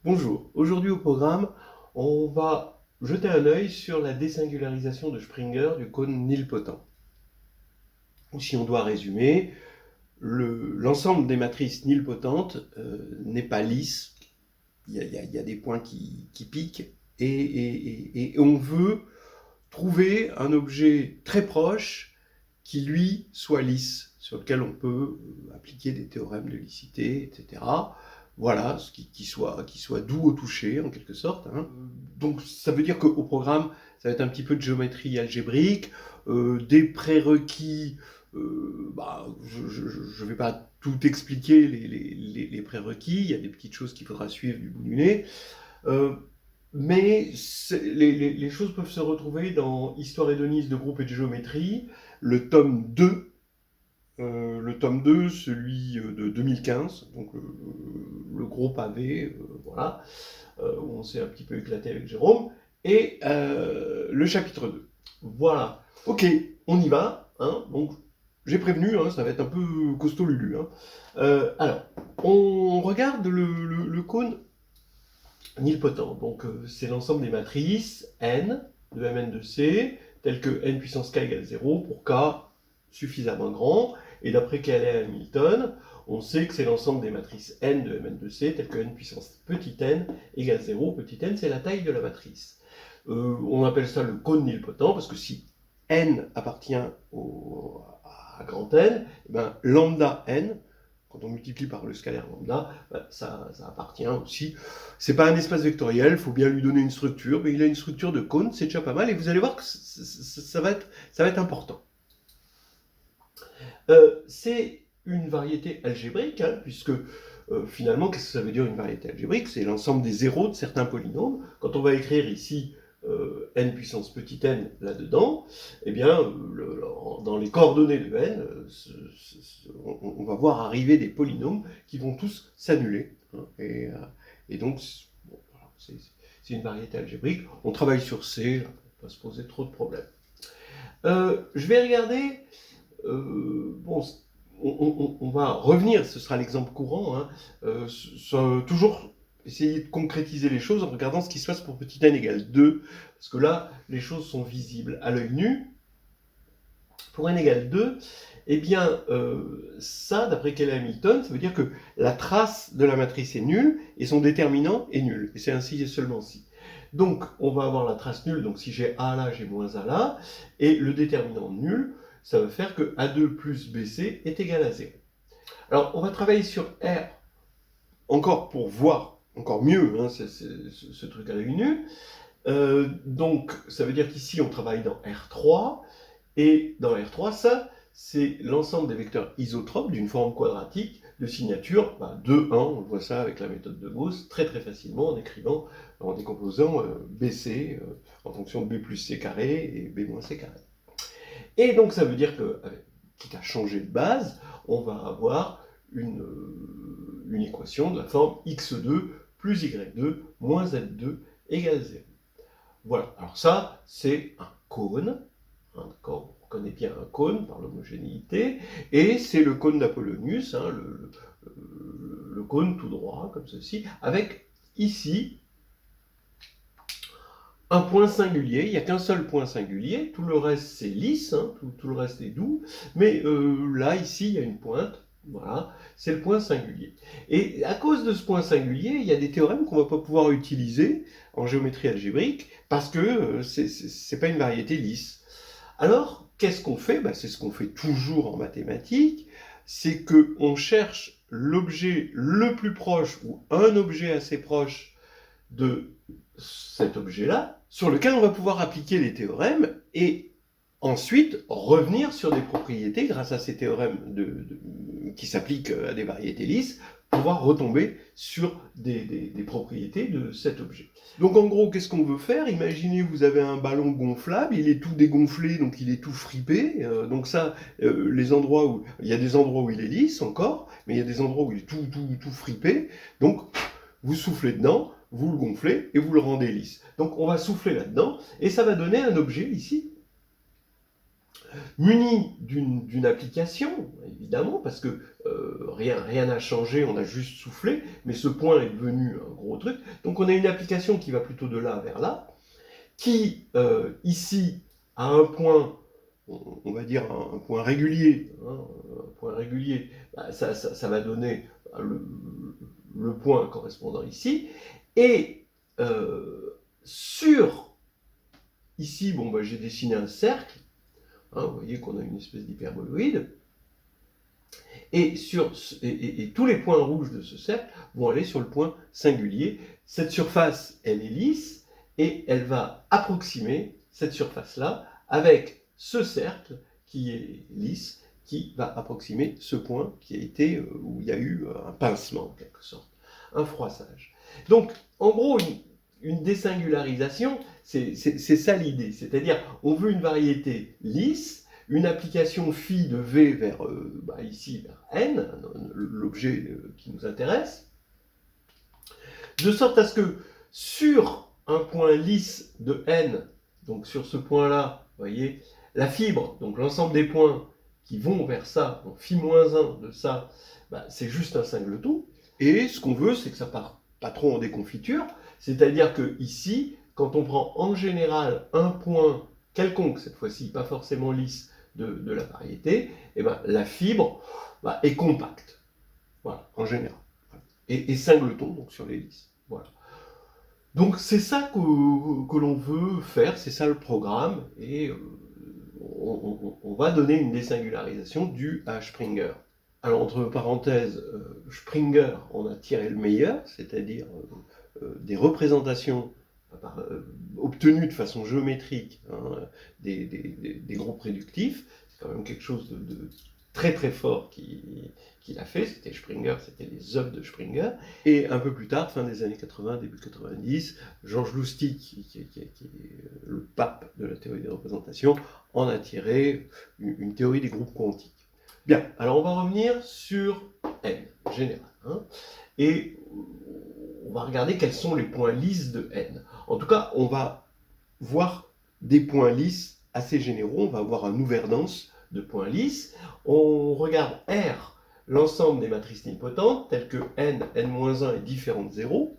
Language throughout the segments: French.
Bonjour, aujourd'hui au programme, on va jeter un œil sur la désingularisation de Springer du cône nilpotent. Si on doit résumer, l'ensemble des matrices nilpotentes n'est pas lisse, il y a des points qui piquent, et on veut trouver un objet très proche qui lui soit lisse, sur lequel on peut appliquer des théorèmes de licité, etc. Voilà, qui soit doux au toucher, en quelque sorte. Hein. Donc ça veut dire qu'au programme, ça va être un petit peu de géométrie algébrique, des prérequis. Je ne vais pas tout expliquer les prérequis, il y a des petites choses qu'il faudra suivre du bout du nez. Mais les choses peuvent se retrouver dans Histoire hédoniste de groupe et de géométrie, le tome 2, celui de 2015, donc le gros pavé, voilà, où on s'est un petit peu éclaté avec Jérôme, et le chapitre 2. Voilà. Ok, on y va. Hein, donc, j'ai prévenu, hein, ça va être un peu costaud Lulu. Hein. Alors, on regarde le cône nilpotent. Donc, c'est l'ensemble des matrices n de Mn de C, telles que n puissance k égale 0 pour k suffisamment grand. Et d'après Cayley et Hamilton, on sait que c'est l'ensemble des matrices n de Mn de C, telles que n puissance petit n égale 0. Petit n, c'est la taille de la matrice. On appelle ça le cône nilpotent, parce que si n appartient à grand N, et ben, lambda n, quand on multiplie par le scalaire lambda, ben, ça appartient aussi. C'est pas un espace vectoriel, il faut bien lui donner une structure, mais il a une structure de cône, c'est déjà pas mal, et vous allez voir que ça va être important. C'est une variété algébrique, hein, puisque finalement, qu'est-ce que ça veut dire une variété algébrique? C'est l'ensemble des zéros de certains polynômes. Quand on va écrire ici n puissance petit n là-dedans, eh bien, dans les coordonnées de n, on va voir arriver des polynômes qui vont tous s'annuler. Hein, et donc, bon, voilà, c'est une variété algébrique. On travaille sur C, on ne va pas se poser trop de problèmes. Je vais regarder... bon, on va revenir, ce sera l'exemple courant, hein, toujours essayer de concrétiser les choses en regardant ce qui se passe pour petit n égale 2, parce que là, les choses sont visibles à l'œil nu. Pour n égale 2, eh bien, ça, d'après Cayley Hamilton, ça veut dire que la trace de la matrice est nulle, et son déterminant est nul, et c'est ainsi et seulement si. Donc, on va avoir la trace nulle, donc si j'ai A là, j'ai moins A là, et le déterminant nul, ça veut faire que A2 plus BC est égal à 0. Alors, on va travailler sur R, encore pour voir encore mieux hein, ce truc à l'œil nu. Donc, ça veut dire qu'ici, on travaille dans R3, et dans R3, ça, c'est l'ensemble des vecteurs isotropes d'une forme quadratique de signature 2, 1, on voit ça avec la méthode de Gauss, très très facilement en écrivant, en décomposant BC en fonction de B plus C carré et B moins C carré. Et donc ça veut dire que, quitte à changer de base, on va avoir une équation de la forme x2 plus y2 moins z2 égale 0. Voilà, alors ça, c'est un cône, hein, d'accord, on connaît bien un cône par l'homogénéité, et c'est le cône d'Apollonius, hein, le cône tout droit, comme ceci, avec ici un point singulier, il n'y a qu'un seul point singulier, tout le reste c'est lisse, hein, tout le reste est doux, mais là, ici, il y a une pointe, voilà, c'est le point singulier. Et à cause de ce point singulier, il y a des théorèmes qu'on ne va pas pouvoir utiliser en géométrie algébrique, parce que c'est pas une variété lisse. Alors, qu'est-ce qu'on fait? C'est ce qu'on fait toujours en mathématiques, c'est qu'on cherche l'objet le plus proche, ou un objet assez proche de cet objet-là, sur lequel on va pouvoir appliquer les théorèmes, et ensuite revenir sur des propriétés grâce à ces théorèmes qui s'appliquent à des variétés lisses, pouvoir retomber sur des propriétés de cet objet. Donc en gros, qu'est-ce qu'on veut faire? Imaginez vous avez un ballon gonflable, il est tout dégonflé, donc il est tout fripé. Donc ça, les endroits où il y a des endroits où il est lisse encore, mais il y a des endroits où il est tout fripé. Donc vous soufflez dedans, vous le gonflez et vous le rendez lisse. Donc on va souffler là-dedans et ça va donner un objet ici muni d'une application, évidemment, parce que rien n'a changé, on a juste soufflé, mais ce point est devenu un gros truc. Donc on a une application qui va plutôt de là vers là, qui ici a un point, on va dire un point régulier, hein, un point régulier, bah, ça va donner le point correspondant ici, et sur, ici, bon, bah, j'ai dessiné un cercle, hein, vous voyez qu'on a une espèce d'hyperboloïde, et tous les points rouges de ce cercle vont aller sur le point singulier. Cette surface, elle est lisse, et elle va approximer cette surface-là avec ce cercle qui est lisse, qui va approximer ce point qui a été, où il y a eu un pincement en quelque sorte, un froissage. Donc, en gros, une désingularisation, c'est ça l'idée, c'est-à-dire on veut une variété lisse, une application phi de V vers, ici, vers n, l'objet qui nous intéresse, de sorte à ce que sur un point lisse de n, donc sur ce point-là, vous voyez, la fibre, donc l'ensemble des points qui vont vers ça, donc phi-1 de ça, bah, c'est juste un singleton. Et ce qu'on veut, c'est que ça part pas trop en déconfiture, c'est-à-dire que ici, quand on prend en général un point quelconque, cette fois-ci pas forcément lisse, de la variété, et ben, la fibre est compacte, voilà, en général, et singleton, donc sur les lisses. Voilà. Donc c'est ça que l'on veut faire, c'est ça le programme, et on va donner une désingularisation due à Springer. Alors entre parenthèses, Springer, on a tiré le meilleur, c'est-à-dire des représentations obtenues de façon géométrique, hein, des groupes réductifs. C'est quand même quelque chose de très très fort qu'il a fait, c'était Springer, c'était les œuvres de Springer. Et un peu plus tard, fin des années 80, début 90, Georges Loustic, qui est le pape de la théorie des représentations, en a tiré une théorie des groupes quantiques. Bien, alors on va revenir sur n, général, hein, et on va regarder quels sont les points lisses de n. En tout cas, on va voir des points lisses assez généraux, on va avoir un ouvert-dense de points lisses. On regarde R, l'ensemble des matrices nilpotentes, telles que n, n-1 est différent de 0.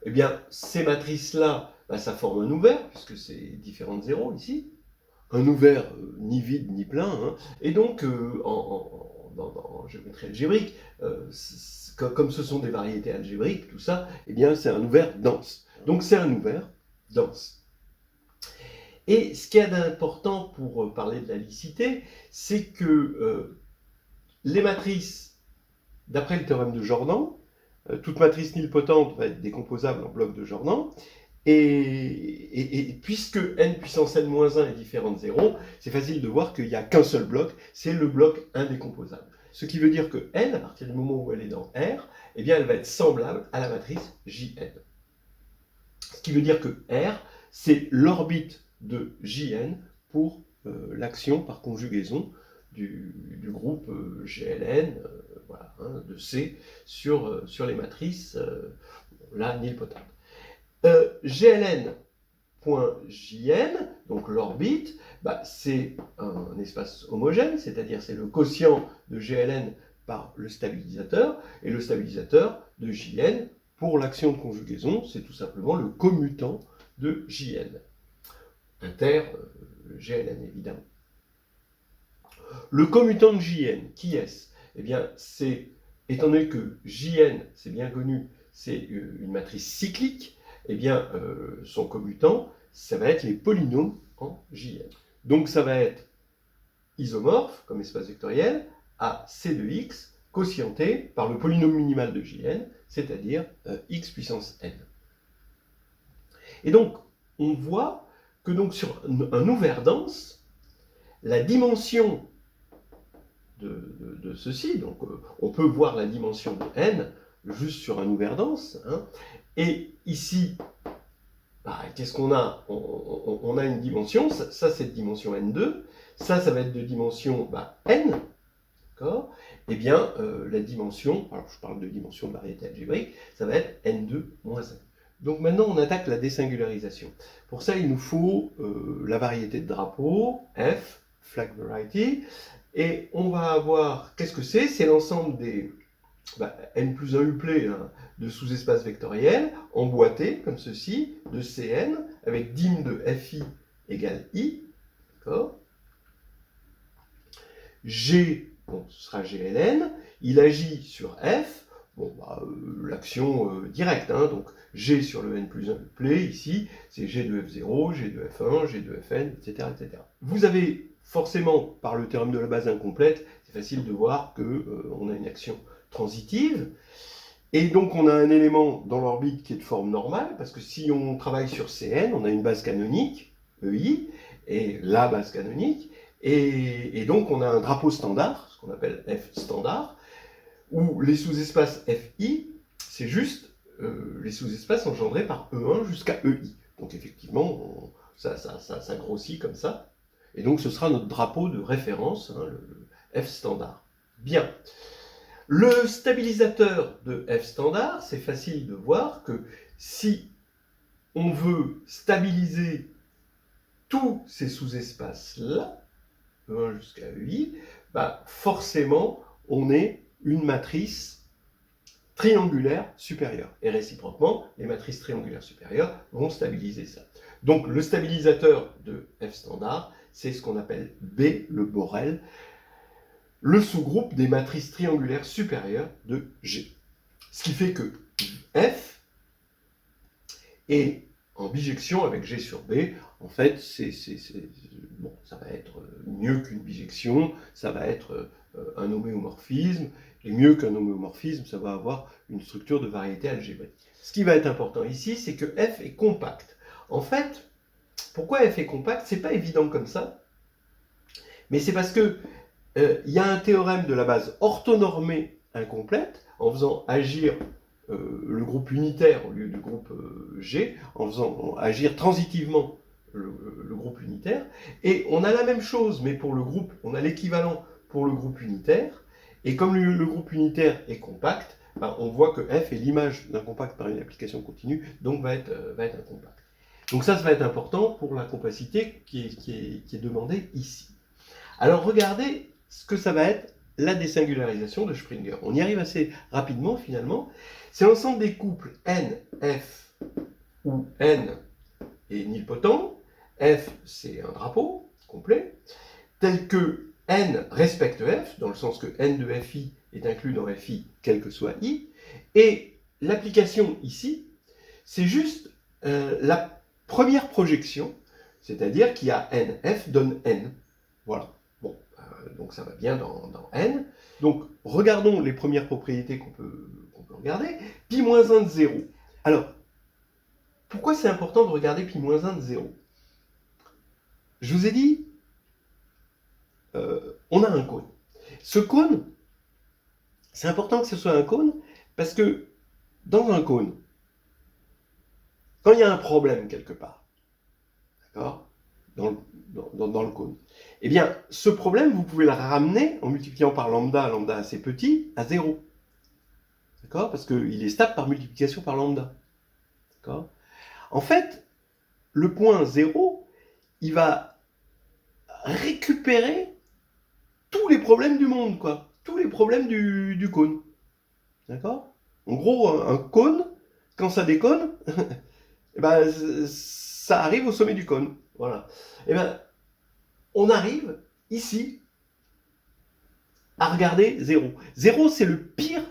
Eh bien, ces matrices-là, ça forme un ouvert, puisque c'est différent de 0 ici. Un ouvert ni vide ni plein, hein. Et donc dans géométrie algébrique, comme ce sont des variétés algébriques, tout ça, eh bien c'est un ouvert dense. Donc c'est un ouvert dense. Et ce qui est important pour parler de la licité, c'est que les matrices, d'après le théorème de Jordan, toute matrice nilpotente va être décomposable en blocs de Jordan. Et puisque n puissance n-1 est différent de 0, c'est facile de voir qu'il n'y a qu'un seul bloc, c'est le bloc indécomposable. Ce qui veut dire que n, à partir du moment où elle est dans R, eh bien elle va être semblable à la matrice Jn. Ce qui veut dire que R, c'est l'orbite de Jn pour l'action par conjugaison du groupe GLN, voilà, hein, de C sur les matrices là nilpotantes. GLN.jn, donc l'orbite, c'est un espace homogène, c'est-à-dire c'est le quotient de GLN par le stabilisateur, et le stabilisateur de JN pour l'action de conjugaison, c'est tout simplement le commutant de JN, inter GLN évidemment. Le commutant de JN, qui est-ce? Eh bien, c'est, étant donné que JN, c'est bien connu, c'est une matrice cyclique, eh bien, son commutant, ça va être les polynômes en Jn. Donc ça va être isomorphe, comme espace vectoriel, à C de x, quotienté par le polynôme minimal de Jn, c'est-à-dire x puissance n. Et donc, on voit que donc, sur un ouvert dense, la dimension de ceci, donc on peut voir la dimension de n juste sur un ouvert dense, hein, et ici, qu'est-ce qu'on a? On a une dimension, ça c'est de dimension n2, ça va être de dimension n, d'accord? Eh bien, la dimension, alors je parle de dimension de variété algébrique, ça va être n2 moins n. Donc maintenant on attaque la désingularisation. Pour ça il nous faut la variété de drapeau, f, flag variety. Et on va avoir, qu'est-ce que c'est? C'est l'ensemble des n plus 1 uplé hein, de sous-espaces vectoriels emboîtés, comme ceci, de Cn, avec dim de Fi égale I. D'accord? G, bon, ce sera GLN, il agit sur F, bon, l'action directe, hein, donc G sur le n plus 1 uplé, ici, c'est G de F0, G de F1, G de Fn, etc., etc. Vous avez forcément, par le théorème de la base incomplète, c'est facile de voir qu'on a une action transitive, et donc on a un élément dans l'orbite qui est de forme normale, parce que si on travaille sur Cn, on a une base canonique, EI, et la base canonique, et donc on a un drapeau standard, ce qu'on appelle F standard, où les sous-espaces Fi, c'est juste les sous-espaces engendrés par E1 jusqu'à EI. Donc effectivement, ça grossit comme ça, et donc ce sera notre drapeau de référence, hein, le F standard. Bien. Le stabilisateur de F standard, c'est facile de voir que si on veut stabiliser tous ces sous-espaces-là, E1 jusqu'à EI, forcément, on est une matrice triangulaire supérieure. Et réciproquement, les matrices triangulaires supérieures vont stabiliser ça. Donc, le stabilisateur de F standard, c'est ce qu'on appelle B, le Borel, le sous-groupe des matrices triangulaires supérieures de G. Ce qui fait que F est en bijection avec G sur B. En fait, bon, ça va être mieux qu'une bijection, ça va être un homéomorphisme, et mieux qu'un homéomorphisme, ça va avoir une structure de variété algébrique. Ce qui va être important ici, c'est que F est compact. En fait, pourquoi F est compact? C'est pas évident comme ça, mais c'est parce que il y a un théorème de la base orthonormée incomplète, en faisant agir le groupe unitaire au lieu du groupe G, en faisant agir transitivement le groupe unitaire, et on a la même chose, mais pour le groupe, on a l'équivalent pour le groupe unitaire, et comme le groupe unitaire est compact, on voit que F est l'image d'un compact par une application continue, donc va être un compact. Donc ça va être important pour la compacité qui est demandée ici. Alors regardez ce que ça va être la désingularisation de Springer. On y arrive assez rapidement finalement. C'est l'ensemble des couples N, F, où N est nilpotent, F c'est un drapeau complet, tel que N respecte F, dans le sens que N de Fi est inclus dans Fi, quel que soit I, et l'application ici, c'est juste la première projection, c'est-à-dire qu'il y a NF donne N. Voilà. Bon, donc ça va bien dans N. Donc, regardons les premières propriétés qu'on peut regarder. Pi moins 1 de 0. Alors, pourquoi c'est important de regarder pi moins 1 de 0? Je vous ai dit, on a un cône. Ce cône, c'est important que ce soit un cône, parce que dans un cône, quand il y a un problème quelque part, d'accord, dans le cône, eh bien, ce problème, vous pouvez le ramener en multipliant par lambda assez petit, à 0. D'accord? Parce qu'il est stable par multiplication par lambda. D'accord? En fait, le point 0, il va récupérer tous les problèmes du monde, quoi. Tous les problèmes du cône. D'accord? En gros, un cône, quand ça déconne, eh ben, ça arrive au sommet du cône. Voilà. Eh ben, on arrive ici à regarder 0. 0, c'est le pire,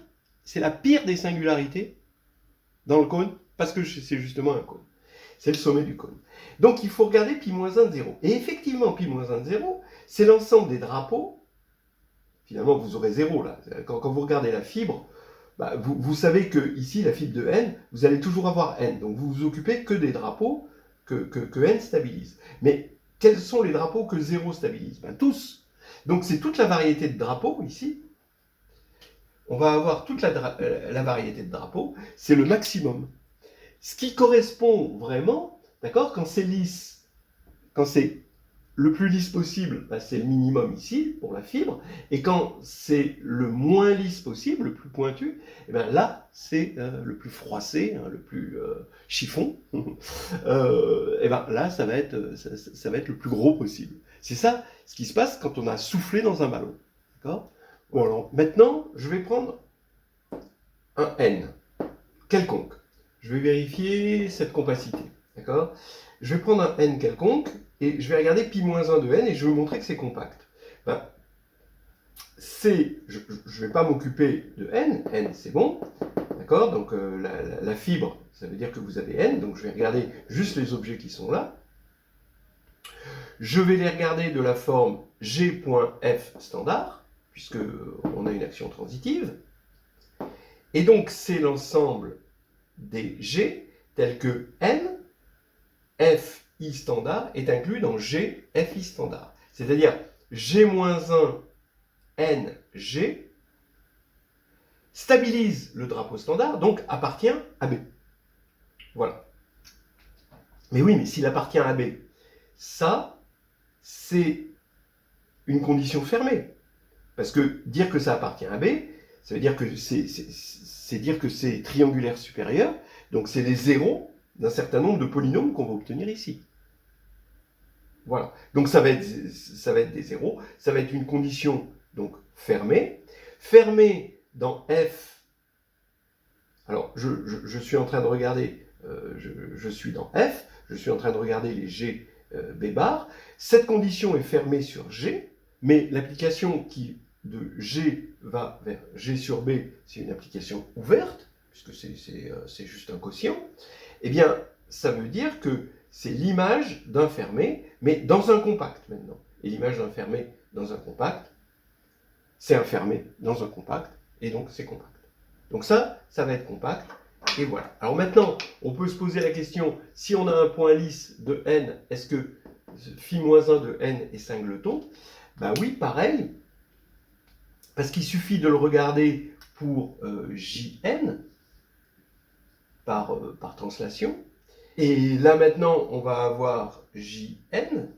c'est la pire des singularités dans le cône, parce que c'est justement un cône. C'est le sommet du cône. Donc il faut regarder pi moins 1 de 0. Et effectivement, pi moins 1 de 0, c'est l'ensemble des drapeaux. Finalement, vous aurez 0 là. Quand vous regardez la fibre, vous savez que ici, la fibre de n, vous allez toujours avoir n. Donc vous vous occupez que des drapeaux que n stabilise. Mais quels sont les drapeaux que 0 stabilise? Tous. Donc c'est toute la variété de drapeaux ici. On va avoir toute la variété de drapeaux. C'est le maximum. Ce qui correspond vraiment, d'accord, quand c'est lisse, quand c'est le plus lisse possible, bah, c'est le minimum ici, pour la fibre, et quand c'est le moins lisse possible, le plus pointu, et bien là, c'est le plus froissé, hein, le plus chiffon, et ben là, ça va être le plus gros possible. C'est ça ce qui se passe quand on a soufflé dans un ballon. D'accord ? Bon, alors maintenant, je vais prendre un N, quelconque. Je vais vérifier cette compacité. D'accord ? Je vais prendre un N quelconque, et je vais regarder pi-1 de N, et je vais vous montrer que c'est compact. Ben, je ne vais pas m'occuper de N, N c'est bon, d'accord ? Donc la fibre, ça veut dire que vous avez N, donc je vais regarder juste les objets qui sont là. Je vais les regarder de la forme G.F standard, puisque on a une action transitive. Et donc c'est l'ensemble des G tels que N, F, I standard est inclus dans G, F, I standard. C'est-à-dire G-1, N, G stabilise le drapeau standard, donc appartient à B. Voilà. Mais oui, mais s'il appartient à B, ça, c'est une condition fermée. Parce que dire que ça appartient à B, ça veut dire que c'est dire que c'est triangulaire supérieur, donc c'est les zéros d'un certain nombre de polynômes qu'on va obtenir ici. Voilà. Donc ça va être des zéros, ça va être une condition donc fermée. Fermée dans F. Alors je suis en train de regarder, je suis dans F, je suis en train de regarder les G B bar. Cette condition est fermée sur G, mais l'application qui de G va vers G sur B, c'est une application ouverte, puisque c'est juste un quotient. Eh bien, ça veut dire que c'est l'image d'un fermé, mais dans un compact maintenant. Et l'image d'un fermé dans un compact, c'est un fermé dans un compact, et donc c'est compact. Donc ça va être compact, et voilà. Alors maintenant, on peut se poser la question, si on a un point lisse de n, est-ce que phi-1 de n est singleton? Ben oui, pareil, parce qu'il suffit de le regarder pour Jn, par translation. Et là maintenant, on va avoir Jn,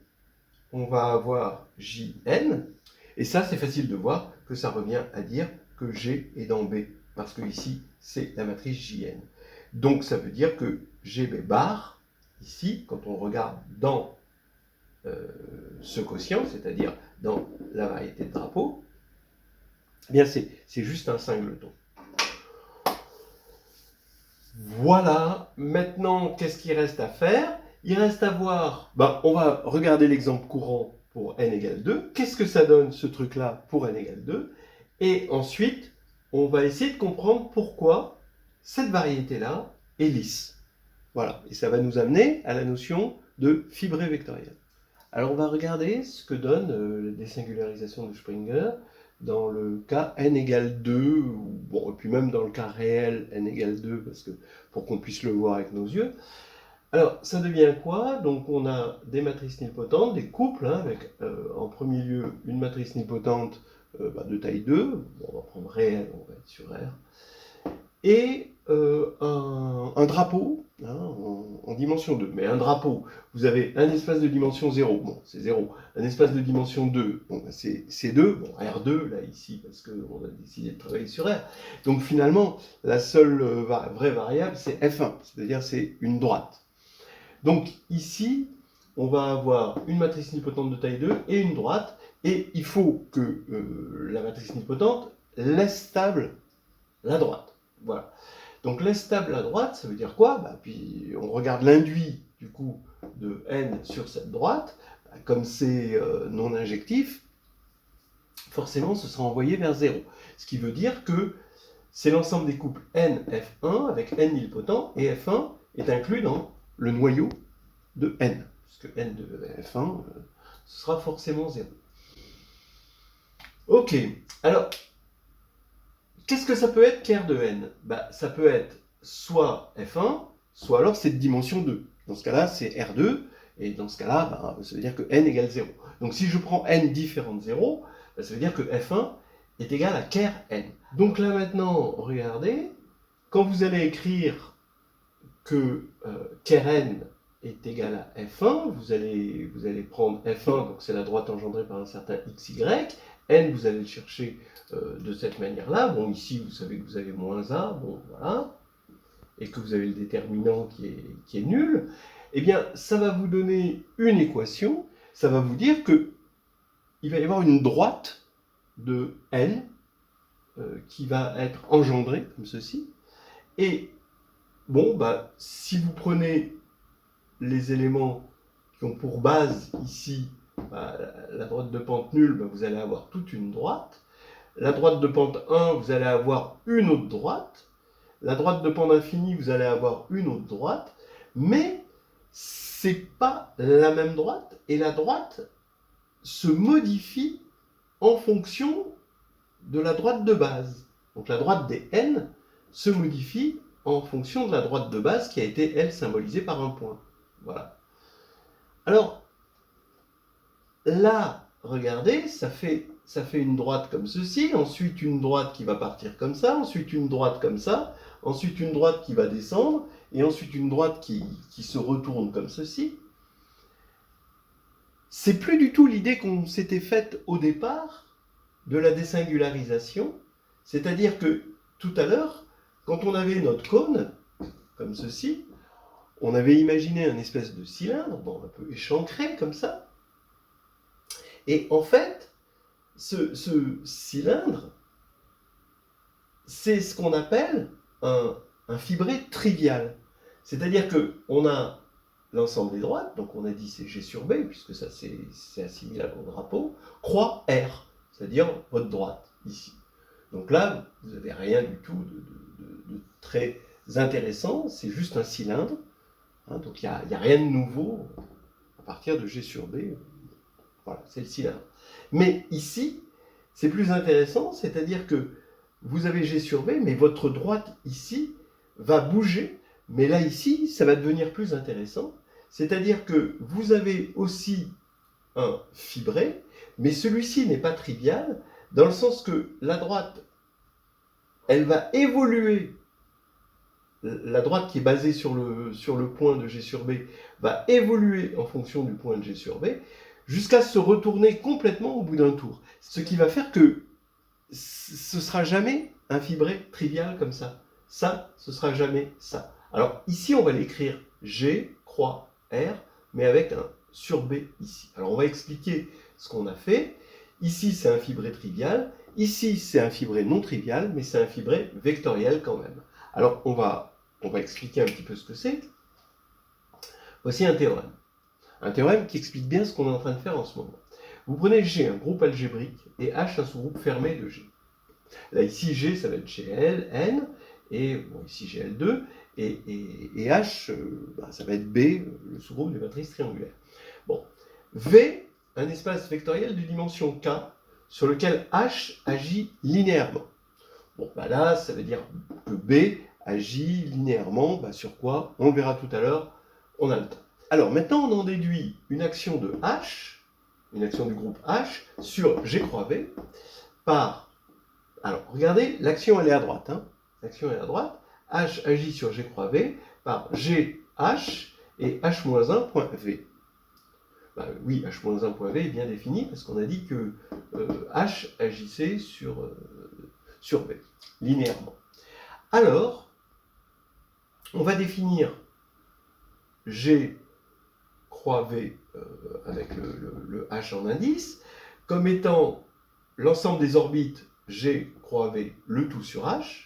on va avoir Jn, et ça c'est facile de voir que ça revient à dire que G est dans B, parce que ici c'est la matrice Jn. Donc ça veut dire que GB bar, ici, quand on regarde dans ce quotient, c'est-à-dire dans la variété de drapeau, eh bien c'est juste un singleton. Voilà, maintenant, qu'est-ce qu'il reste à faire? Il reste à voir, on va regarder l'exemple courant pour n égale 2. Qu'est-ce que ça donne, ce truc-là, pour n égale 2? Et ensuite, on va essayer de comprendre pourquoi cette variété-là est lisse. Voilà, et ça va nous amener à la notion de fibré vectoriel. Alors, on va regarder ce que donne la désingularisation de Springer dans le cas n égale 2, bon, et puis même dans le cas réel n égale 2, parce que, pour qu'on puisse le voir avec nos yeux. Alors, ça devient quoi? Donc, on a des matrices nilpotentes, des couples, hein, avec en premier lieu une matrice nilpotente de taille 2, bon, on va prendre réel, on va être sur R, et un drapeau hein, en dimension 2. Mais un drapeau, vous avez un espace de dimension 0, bon, c'est 0. Un espace de dimension 2, bon, c'est 2, bon, R2, là, ici, parce qu'on a décidé de travailler sur R. Donc finalement, la seule vraie variable, c'est F1, c'est-à-dire c'est une droite. Donc ici, on va avoir une matrice nilpotente de taille 2 et une droite, et il faut que la matrice nilpotente laisse stable la droite. Voilà. Donc laisse stable la droite, ça veut dire quoi? Puis on regarde l'induit du coup de n sur cette droite, comme c'est non injectif, forcément ce sera envoyé vers 0. Ce qui veut dire que c'est l'ensemble des couples n F1 avec n nilpotents, et F1 est inclus dans le noyau de n, puisque n de F1 ce sera forcément 0. Ok, alors qu'est-ce que ça peut être qu'R de n? Ça peut être soit F1, soit alors c'est de dimension 2. Dans ce cas-là, c'est R2, et dans ce cas-là, ça veut dire que n égale 0. Donc si je prends n différent de 0, ça veut dire que F1 est égal à ker n. Donc là maintenant, regardez, quand vous allez écrire que ker n est égal à F1, vous allez prendre F1, donc c'est la droite engendrée par un certain XY, N, vous allez le chercher de cette manière-là. Bon, ici, vous savez que vous avez moins A, bon, voilà, et que vous avez le déterminant qui est nul. Eh bien, ça va vous donner une équation, ça va vous dire que il va y avoir une droite de N qui va être engendrée comme ceci. Et bon, bah, si vous prenez les éléments qui ont pour base ici bah, la droite de pente nulle, bah, vous allez avoir toute une droite. La droite de pente 1, vous allez avoir une autre droite. La droite de pente infinie, vous allez avoir une autre droite. Mais c'est pas la même droite. Et la droite se modifie en fonction de la droite de base. Donc la droite des n se modifie en fonction de la droite de base qui a été, elle, symbolisée par un point. Voilà. Alors, là, regardez, ça fait une droite comme ceci, ensuite une droite qui va partir comme ça, ensuite une droite comme ça, ensuite une droite qui va descendre, et ensuite une droite qui se retourne comme ceci. C'est plus du tout l'idée qu'on s'était faite au départ de la désingularisation, c'est-à-dire que tout à l'heure, quand on avait notre cône, comme ceci, on avait imaginé un espèce de cylindre, bon, un peu échancré comme ça, et en fait, ce cylindre, c'est ce qu'on appelle un fibré trivial. C'est-à-dire qu'on a l'ensemble des droites, donc on a dit c'est G sur B, puisque ça c'est assimilable au drapeau, croix R, c'est-à-dire votre droite, ici. Donc là, vous n'avez rien du tout de très intéressant, c'est juste un cylindre, hein, donc il n'y a rien de nouveau à partir de G sur B, voilà, c'est le cylindre. Mais ici, c'est plus intéressant, c'est-à-dire que vous avez G sur B, mais votre droite ici va bouger, mais là ici, ça va devenir plus intéressant, c'est-à-dire que vous avez aussi un fibré, mais celui-ci n'est pas trivial, dans le sens que la droite, elle va évoluer, la droite qui est basée sur le point de G sur B va évoluer en fonction du point de G sur B, jusqu'à se retourner complètement au bout d'un tour. Ce qui va faire que ce ne sera jamais un fibré trivial comme ça. Ça, ce ne sera jamais ça. Alors ici, on va l'écrire G, croix, R, mais avec un sur B ici. Alors on va expliquer ce qu'on a fait. Ici, c'est un fibré trivial. Ici, c'est un fibré non trivial, mais c'est un fibré vectoriel quand même. Alors on va expliquer un petit peu ce que c'est. Voici un théorème. Un théorème qui explique bien ce qu'on est en train de faire en ce moment. Vous prenez G, un groupe algébrique, et H, un sous-groupe fermé de G. Là, ici, G, ça va être GL, N, et bon, ici, GL2, et H, ça va être B, le sous-groupe des matrices triangulaires. Bon, V, un espace vectoriel de dimension K, sur lequel H agit linéairement. Bon, là, ça veut dire que B agit linéairement, sur quoi? On le verra tout à l'heure, on a le temps. Alors, maintenant, on en déduit une action de H, une action du groupe H, sur G croix V, par... Alors, regardez, l'action, elle est à droite. Hein. L'action est à droite. H agit sur G croix V par GH et H-1 point V. Oui, H-1 point V est bien défini, parce qu'on a dit que H agissait sur V, linéairement. Alors, on va définir G croix V avec le H en indice, comme étant l'ensemble des orbites G croix V, le tout sur H.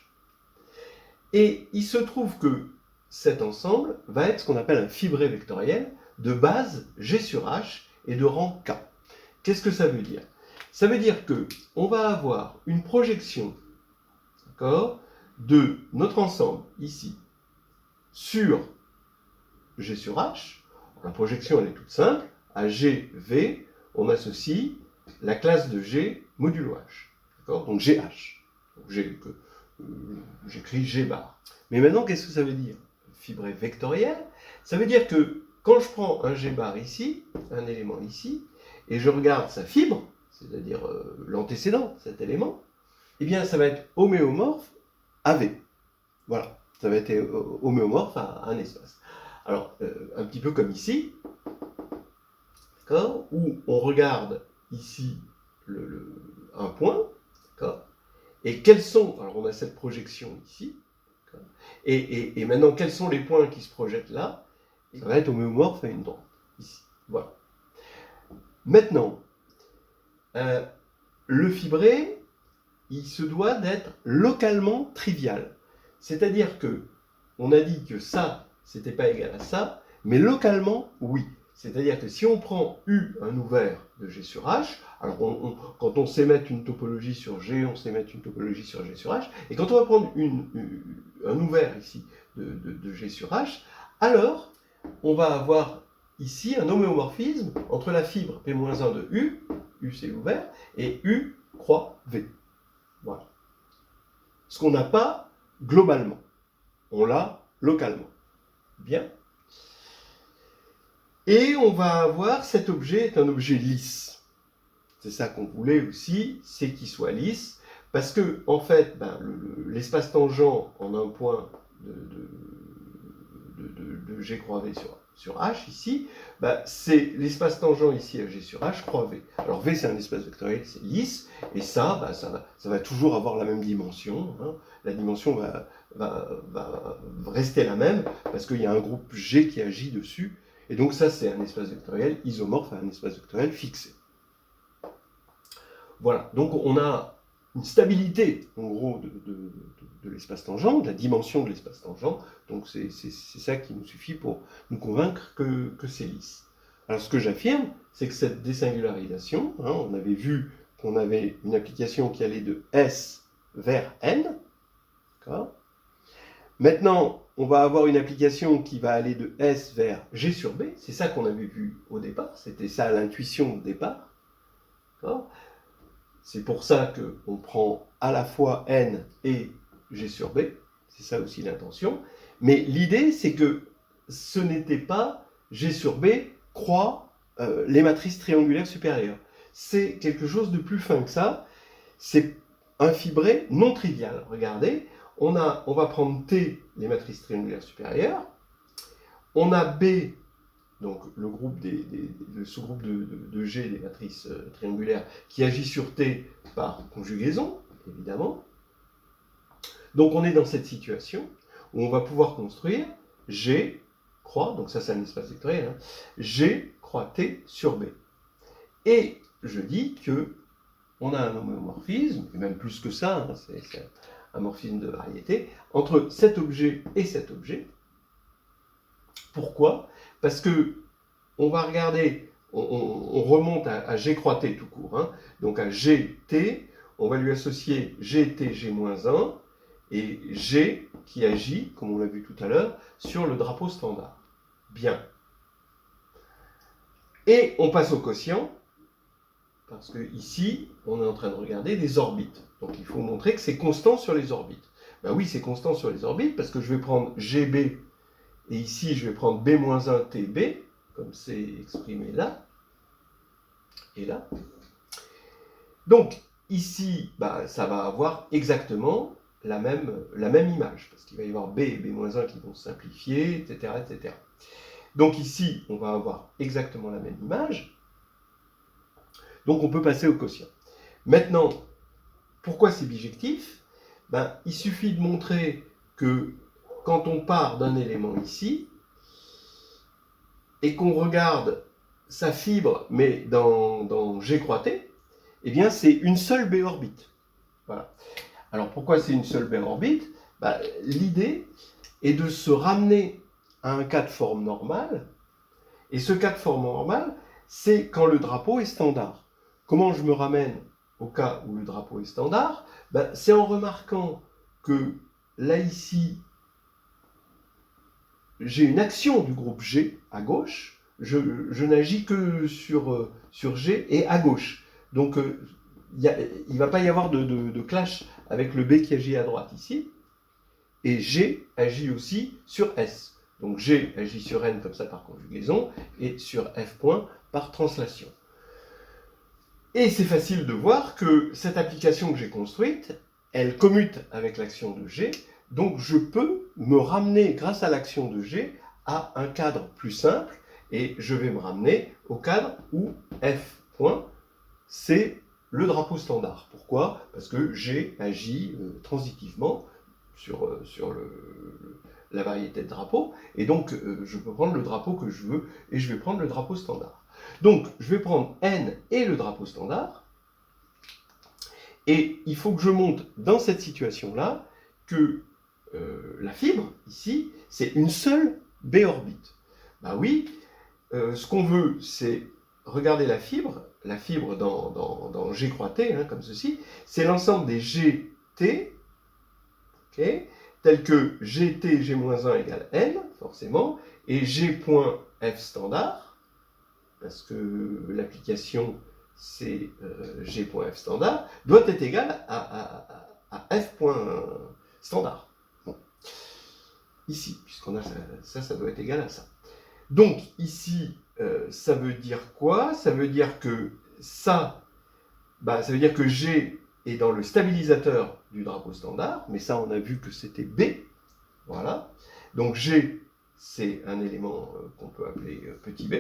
Et il se trouve que cet ensemble va être ce qu'on appelle un fibré vectoriel de base G sur H et de rang K. Qu'est-ce que ça veut dire? Ça veut dire qu'on va avoir une projection, d'accord, de notre ensemble ici sur G sur H. La projection, elle est toute simple. À G, V, on associe la classe de G modulo H. D'accord? Donc GH. J'écris G bar. Mais maintenant, qu'est-ce que ça veut dire? Fibré vectoriel. Ça veut dire que quand je prends un G bar ici, un élément ici, et je regarde sa fibre, c'est-à-dire l'antécédent, cet élément, eh bien, ça va être homéomorphe à V. Voilà. Ça va être homéomorphe à un espace. Alors, un petit peu comme ici, d'accord, où on regarde ici un point, d'accord, et quels sont, alors on a cette projection ici, et maintenant quels sont les points qui se projettent là, ça va être homéomorphe à une droite, ici, voilà. Maintenant, le fibré, il se doit d'être localement trivial, c'est-à-dire que on a dit que ça, c'était pas égal à ça, mais localement, oui. C'est-à-dire que si on prend U, un ouvert de G sur H, alors quand on sait mettre une topologie sur G, on sait mettre une topologie sur G sur H, et quand on va prendre un ouvert ici de G sur H, alors on va avoir ici un homéomorphisme entre la fibre P-1 de U c'est l'ouvert, et U croix V. Voilà. Ce qu'on n'a pas globalement, on l'a localement. Bien. Et on va avoir cet objet est un objet lisse. C'est ça qu'on voulait aussi, c'est qu'il soit lisse, parce que en fait, l'espace tangent en un point de G croix V sur H ici, c'est l'espace tangent ici à G sur H croix V. Alors V c'est un espace vectoriel, c'est lisse, et ça, ça va toujours avoir la même dimension. Hein. La dimension va rester la même, parce qu'il y a un groupe G qui agit dessus, et donc ça c'est un espace vectoriel isomorphe à un espace vectoriel fixé. Voilà, donc on a une stabilité, en gros, de l'espace tangent, de la dimension de l'espace tangent, donc c'est ça qui nous suffit pour nous convaincre que c'est lisse. Alors ce que j'affirme, c'est que cette désingularisation, hein, on avait vu qu'on avait une application qui allait de S vers N, d'accord. Maintenant, on va avoir une application qui va aller de S vers G sur B, c'est ça qu'on avait vu au départ, c'était ça l'intuition de départ, d'accord. C'est pour ça qu'on prend à la fois N et G sur B, c'est ça aussi l'intention. Mais l'idée, c'est que ce n'était pas G sur B croix les matrices triangulaires supérieures. C'est quelque chose de plus fin que ça. C'est un fibré non trivial. Regardez, on va prendre T, les matrices triangulaires supérieures. On a B, donc le sous-groupe de G des matrices triangulaires qui agit sur T par conjugaison, évidemment. Donc on est dans cette situation où on va pouvoir construire G croix, donc ça c'est un espace vectoriel, hein, G croix T sur B. Et je dis que on a un homéomorphisme, et même plus que ça, hein, c'est un morphisme de variété, entre cet objet et cet objet. Pourquoi ? Parce que on va regarder, on remonte à G croix T tout court, hein, donc à GT, on va lui associer GT G-1 et G qui agit, comme on l'a vu tout à l'heure, sur le drapeau standard. Bien. Et on passe au quotient, parce que ici, on est en train de regarder des orbites. Donc il faut montrer que c'est constant sur les orbites. Ben oui, c'est constant sur les orbites, parce que je vais prendre GB, et ici je vais prendre B-1 TB, comme c'est exprimé là, et là. Donc ici, ça va avoir exactement la même image, parce qu'il va y avoir B et B-1 qui vont se simplifier, etc., etc. Donc ici, on va avoir exactement la même image. Donc on peut passer au quotient. Maintenant, pourquoi c'est bijectif ? Il suffit de montrer que quand on part d'un élément ici, et qu'on regarde sa fibre, mais dans G croix T, eh bien c'est une seule B orbite. Voilà. Alors pourquoi c'est une seule B orbite ? L'idée est de se ramener à un cas de forme normale, et ce cas de forme normale, c'est quand le drapeau est standard. Comment je me ramène au cas où le drapeau est standard ? C'est en remarquant que là ici, j'ai une action du groupe G à gauche, je n'agis que sur G et à gauche. Donc il ne va pas y avoir de clash avec le B qui agit à droite ici, et G agit aussi sur S. Donc G agit sur N comme ça par conjugaison, et sur F point par translation. Et c'est facile de voir que cette application que j'ai construite, elle commute avec l'action de G, donc je peux me ramener, grâce à l'action de G, à un cadre plus simple, et je vais me ramener au cadre où F point, c'est le drapeau standard. Pourquoi? Parce que j'ai agi transitivement sur la variété de drapeaux, et donc je peux prendre le drapeau que je veux, et je vais prendre le drapeau standard. Donc je vais prendre N et le drapeau standard, et il faut que je montre dans cette situation-là que la fibre, ici, c'est une seule B-orbite. Bah oui, ce qu'on veut, c'est regarder la fibre dans G croix T, hein, comme ceci, c'est l'ensemble des GT, okay, tels que GT, G-1 égale N, forcément, et G.F standard, parce que l'application c'est G.F standard, doit être égal à F. standard. Bon. Ici, puisqu'on a ça doit être égal à ça. Donc ici, ça veut dire quoi? Ça veut dire que ça veut dire que G est dans le stabilisateur du drapeau standard, mais ça on a vu que c'était B, voilà. Donc G, c'est un élément qu'on peut appeler petit b,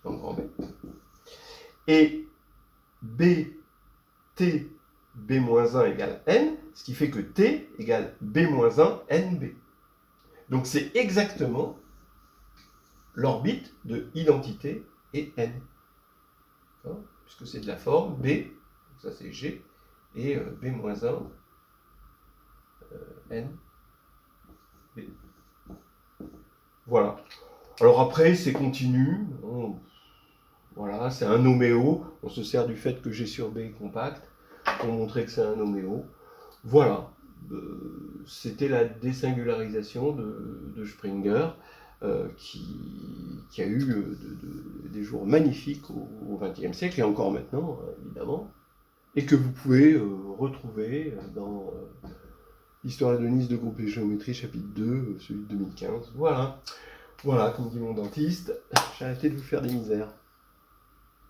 donc grand B. Et B, T, B-1 égale N, ce qui fait que T égale B-1 NB. Donc c'est exactement l'orbite de identité et N. Puisque c'est de la forme B, ça c'est G, et B-1 N, B. Voilà. Alors après, c'est continu. Voilà, c'est un homéo. On se sert du fait que G sur B est compact pour montrer que c'est un homéo. Voilà. C'était la désingularisation de Springer qui a eu des jours magnifiques au XXe siècle et encore maintenant, évidemment, et que vous pouvez retrouver dans Histoire de Nice de groupe et géométrie, chapitre 2, celui de 2015. Voilà. Voilà, comme dit mon dentiste, j'ai arrêté de vous faire des misères.